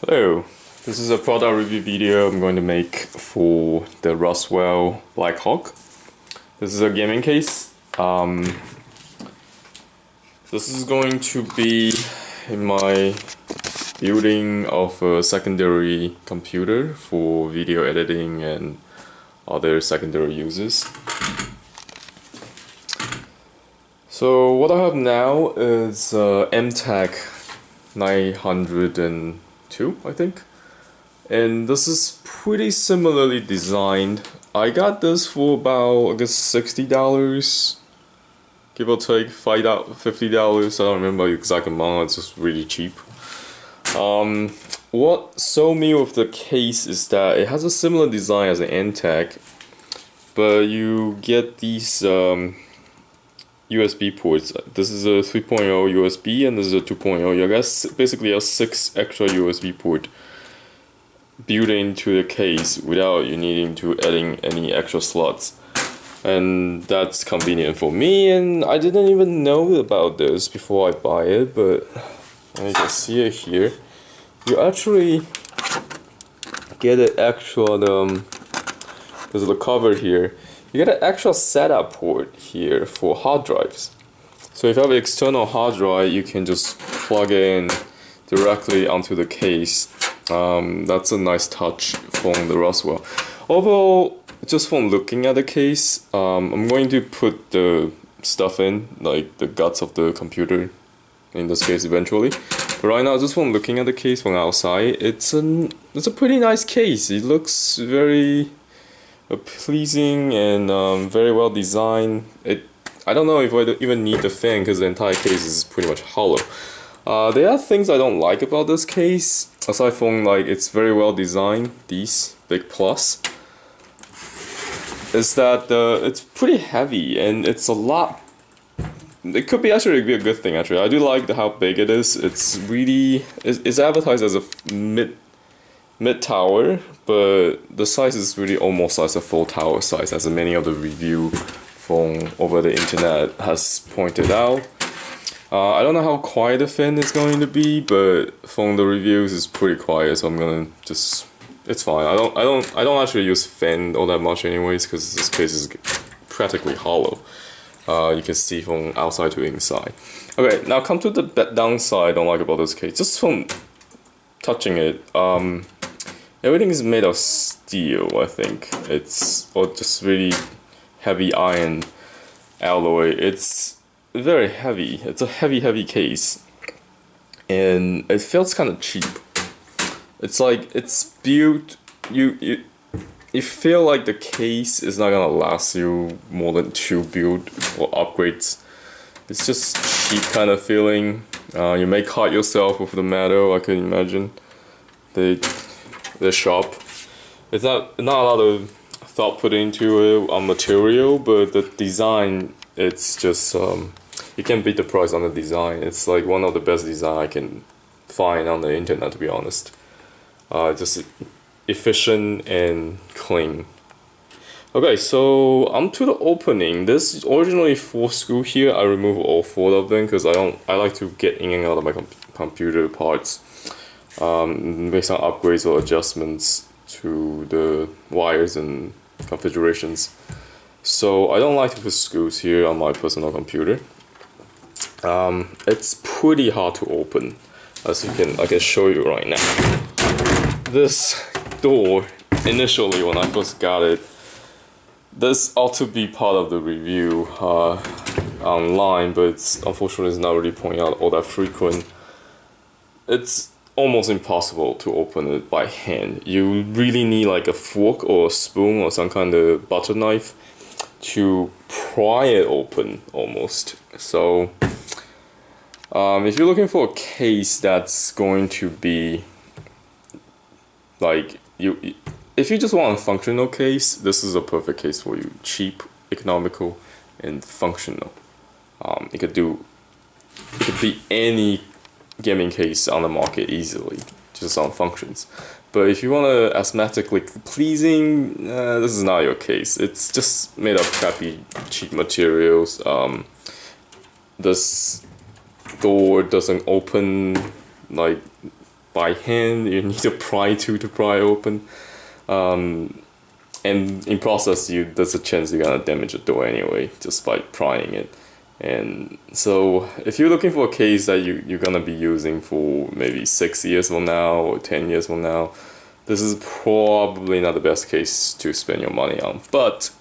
Hello, this is a product review video I'm going to make for the Rosewill BLACKHAWK. This is a gaming case. This is going to be in my building of a secondary computer for video editing and other secondary uses. So what I have now is MTech 902, I think, and this is pretty similarly designed. I got this for about, I guess, $60, give or take $50. I don't remember the exact amount. It's just really cheap. What sold me with the case is that it has a similar design as an MTech, but you get these USB ports. This is a 3.0 USB and this is a 2.0. You guess basically a 6 extra USB port built into the case without you needing to adding any extra slots. And that's convenient for me, and I didn't even know about this before I buy it, but you can see it here. You actually get an actual, there's the cover here. You get an actual setup port here for hard drives. So if you have an external hard drive, you can just plug it in directly onto the case. That's a nice touch from the Rosewill. Overall, just from looking at the case, I'm going to put the stuff in, like the guts of the computer, in this case eventually. But right now, just from looking at the case from outside, it's a pretty nice case. It looks very pleasing and very well designed. I don't know if I even need the fan because the entire case is pretty much hollow. There are things I don't like about this case, aside from like it's very well designed. These big plus is that it's pretty heavy and it's a lot. It could be actually be a good thing actually. I do like how big it is. It's really it's advertised as a mid tower, but the size is really almost as a full tower size, as many of the review from over the internet has pointed out. I don't know how quiet the fan is going to be, but from the reviews it's pretty quiet, so I'm gonna just, it's fine. I don't actually use fan all that much anyways, because this case is practically hollow. You can see from outside to inside. Okay, now come to the downside I don't like about this case. Just from touching it, everything is made of steel, I think. Or just really heavy iron alloy. It's very heavy. It's a heavy case. And it feels kind of cheap. It's like, it's built, you feel like the case is not gonna last you more than 2 build or upgrades. It's just cheap kind of feeling. You may cut yourself with the metal, I can imagine. The shop. It's not a lot of thought put into it on material, but the design, it's just you can't beat the price on the design. It's like one of the best design I can find on the internet, to be honest. Just efficient and clean. Okay, so to the opening. This is originally 4 screws here. I removed all 4 of them because I like to get in and out of my computer parts. Based on upgrades or adjustments to the wires and configurations. So I don't like to put screws here on my personal computer. It's pretty hard to open, as I can show you right now. This door, initially when I first got it, this ought to be part of the review online, but unfortunately it's not really pointing out all that frequent. It's almost impossible to open it by hand. You really need like a fork or a spoon or some kind of butter knife to pry it open almost. So if you're looking for a case that's going to be like, if you just want a functional case, this is a perfect case for you. Cheap, economical, and functional. It could be any gaming case on the market easily, just on functions. But if you want to aesthetically pleasing, this is not your case. It's just made of crappy, cheap materials. This door doesn't open like by hand. You need to pry to pry open. And in process, there's a chance you're gonna damage the door anyway, just by prying it. And so if you're looking for a case that you're gonna be using for maybe 6 years from now or 10 years from now, this is probably not the best case to spend your money on. But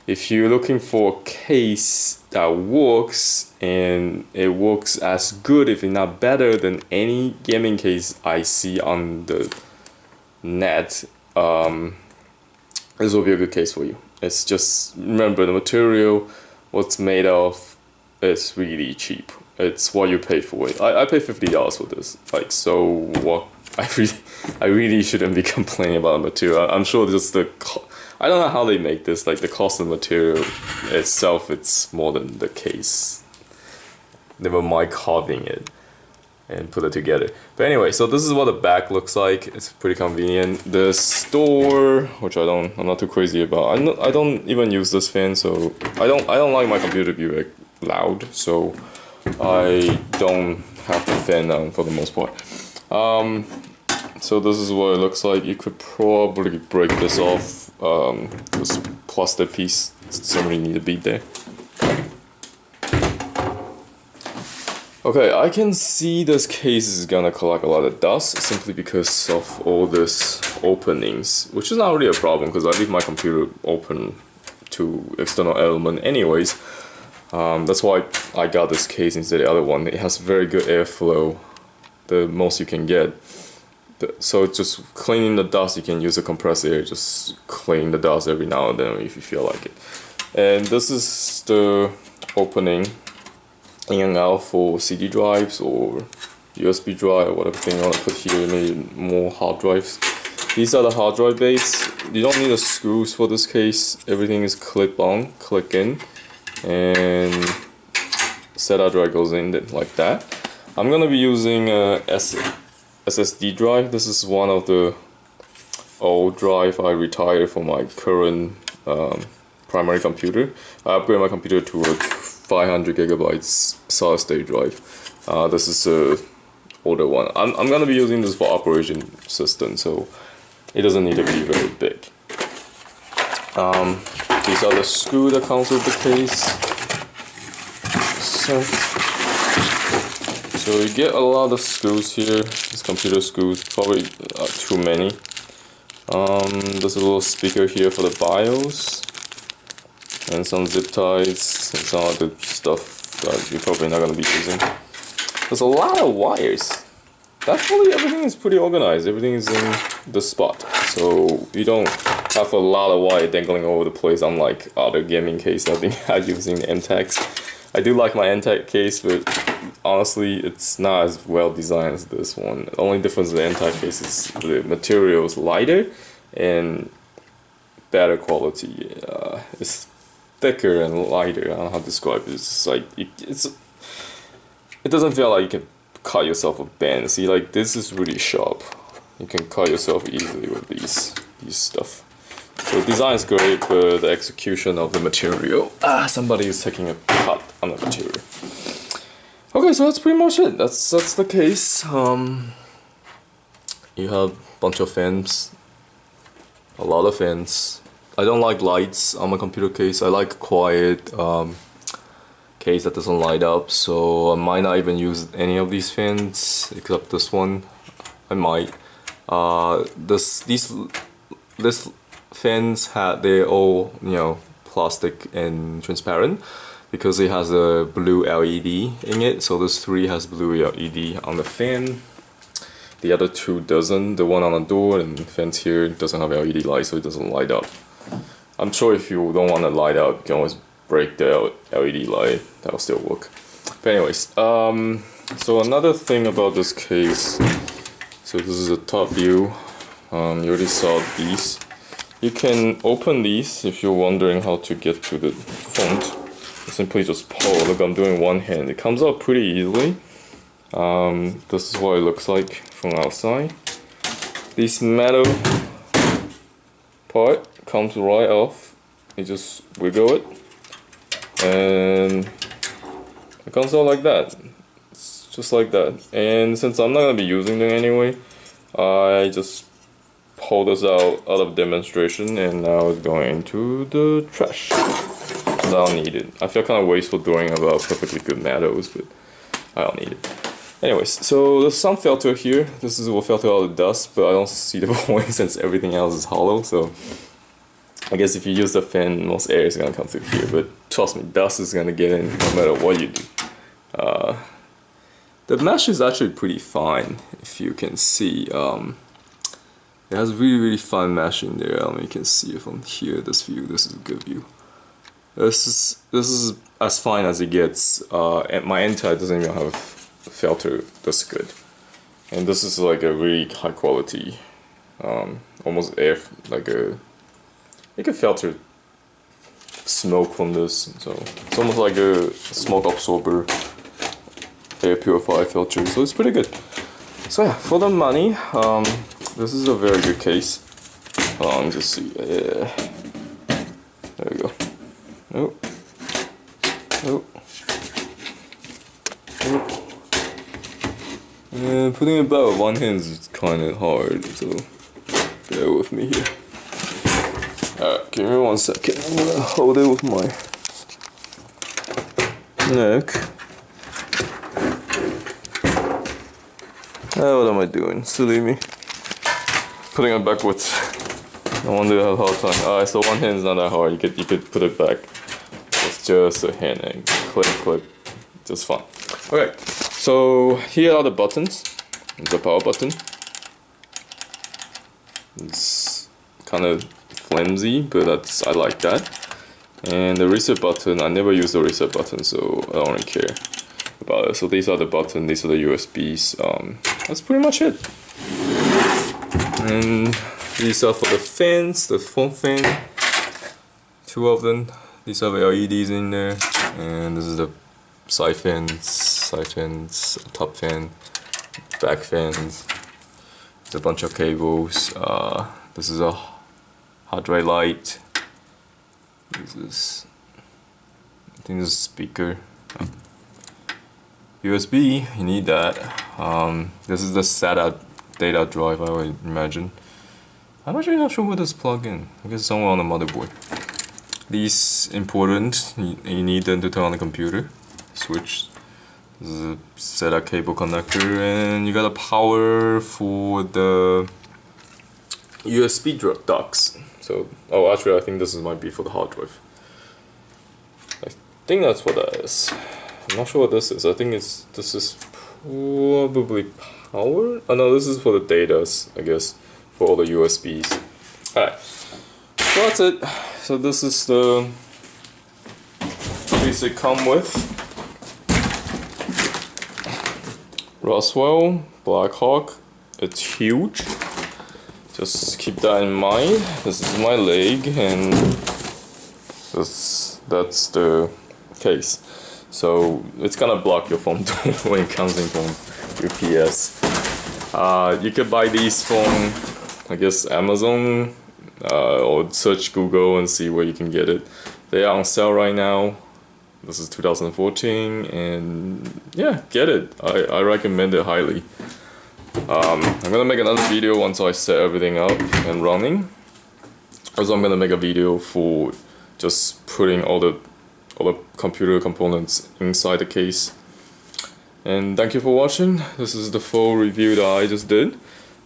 if you're looking for a case that works, and it works as good, if not better, than any gaming case I see on the net, this will be a good case for you. It's just, remember, the material, what's made of, is really cheap. It's what you pay for it. I paid $50 for this. Like, so what? I really shouldn't be complaining about the material. I'm sure just I don't know how they make this. Like, the cost of the material itself, it's more than the case. Never mind carving it and put it together. But anyway, so this is what the back looks like. It's pretty convenient. The store, which I'm not too crazy about. I don't even use this fan, so I don't like my computer to be very loud, so I don't have the fan on for the most part. So this is what it looks like. You could probably break this off. This plastic piece doesn't really need to be there. Okay, I can see this case is gonna collect a lot of dust simply because of all these openings, which is not really a problem because I leave my computer open to external element anyways. That's why I got this case instead of the other one. It has very good airflow, the most you can get. So just cleaning the dust, you can use a compressed air, just clean the dust every now and then if you feel like it. And this is the opening in and out for CD drives or USB drive or whatever thing you want to put here, maybe more hard drives. These are the hard drive bays. You don't need the screws for this case. Everything is clip on, click in, and SATA drive goes in like that. I'm gonna be using a SSD drive. This is one of the old drive I retired for my current primary computer. I upgraded my computer to a 500 gigabytes solid state drive. This is a older one. I'm gonna be using this for operation system, so it doesn't need to be very big. These are the screws that comes with the case. So you get a lot of screws here. These computer screws, probably too many. There's a little speaker here for the BIOS, and some zip ties, and some other stuff that you're probably not gonna be using. There's a lot of wires. Actually, everything is pretty organized. Everything is in the spot, so you don't have a lot of wire dangling all over the place, unlike other gaming cases I've been using the ATX. I do like my ATX case, but honestly, it's not as well designed as this one. The only difference in the ATX case is the material is lighter and better quality. It's thicker and lighter. I don't know how to describe it. It's just like it doesn't feel like you can cut yourself a bend. See, like this is really sharp. You can cut yourself easily with these stuff. So the design is great, but the execution of the material, somebody is taking a cut on the material. Okay, so that's pretty much it. That's the case. You have a bunch of fans, a lot of fans. I don't like lights on my computer case. I like quiet case that doesn't light up, so I might not even use any of these fans except this one. I might. This fans they're all, you know, plastic and transparent because it has a blue LED in it. So this 3 has blue LED on the fan. The other 2 doesn't. The one on the door and the fence here doesn't have LED light, so it doesn't light up. I'm sure if you don't want to light up, you can always break the LED light. That'll still work. But anyways, so another thing about this case. So this is a top view. You already saw these. You can open these if you're wondering how to get to the font. Simply just pull. Look, I'm doing one hand. It comes out pretty easily. This is what it looks like from outside. This metal part comes right off. You just wiggle it, and it comes out like that. It's just like that. And since I'm not gonna be using them anyway, I just pull this out of demonstration, and now it's going into the trash. I don't need it. I feel kind of wasteful throwing about perfectly good metals, but I don't need it. Anyways, so there's some filter here. This is what filter all the dust, but I don't see the point since everything else is hollow. So I guess if you use the fan, most air is gonna come through here. But trust me, dust is gonna get in no matter what you do. The mesh is actually pretty fine, if you can see. It has really fine mesh in there. You can see it from here. This view, this is a good view. This is as fine as it gets. And my anti doesn't even have a filter this good. And this is like a really high quality, almost air, like a, you can filter smoke from this. So it's almost like a smoke absorber, air purifier filter. So it's pretty good. So yeah, for the money, this is a very good case. Just see. There we go. Nope. Nope. Nope. And putting it back with one hand is kind of hard, so bear with me here. Alright, give me 1 second. I'm gonna hold it with my neck. What am I doing? Silly me. Putting it backwards. I wonder how hard time. Alright, so one hand is not that hard. You could put it back. It's just a hand and click, just fine. Okay, so here are the buttons. The power button. It's kind of flimsy, but I like that. And the reset button, I never use the reset button, so I don't really care about it. So these are the buttons, these are the USBs. That's pretty much it. And these are for the fans, the phone fan. 2 of them. These have LEDs in there. And this is the side fans, top fan, back fans. There's a bunch of cables. This is a hard drive light. This is, I think this is a speaker. USB, you need that. This is the SATA data drive, I would imagine. I'm actually not sure where this plug in. I guess it's somewhere on the motherboard. These important, you need them to turn on the computer. Switch. This is a SATA cable connector, and you got a power for the USB docks. So, oh, actually, I think this might be for the hard drive. I think that's what that is. I'm not sure what this is. I think this is probably power. Oh no, this is for the data, I guess, for all the USBs. Alright, so that's it. So this is the piece it come with. Rosewill, BLACKHAWK. It's huge. Just keep that in mind. This is my leg, and that's the case. So it's gonna block your phone when it comes in from UPS. You could buy these from, I guess, Amazon, or search Google and see where you can get it. They are on sale right now. This is 2014, and yeah, get it. I recommend it highly. I'm gonna make another video once I set everything up and running. Also, I'm gonna make a video for just putting all the computer components inside the case. And thank you for watching. This is the full review that I just did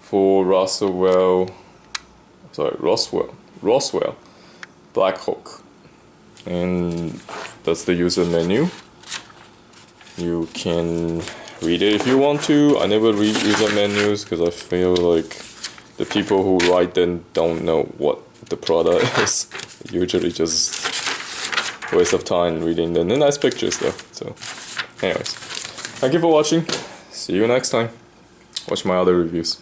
for Rosewill BLACKHAWK. And that's the user menu. You can read it if you want to. I never read user menus because I feel like the people who write them don't know what the product is. Usually just waste of time reading the nice pictures though. So anyways, thank you for watching. See you next time. Watch my other reviews.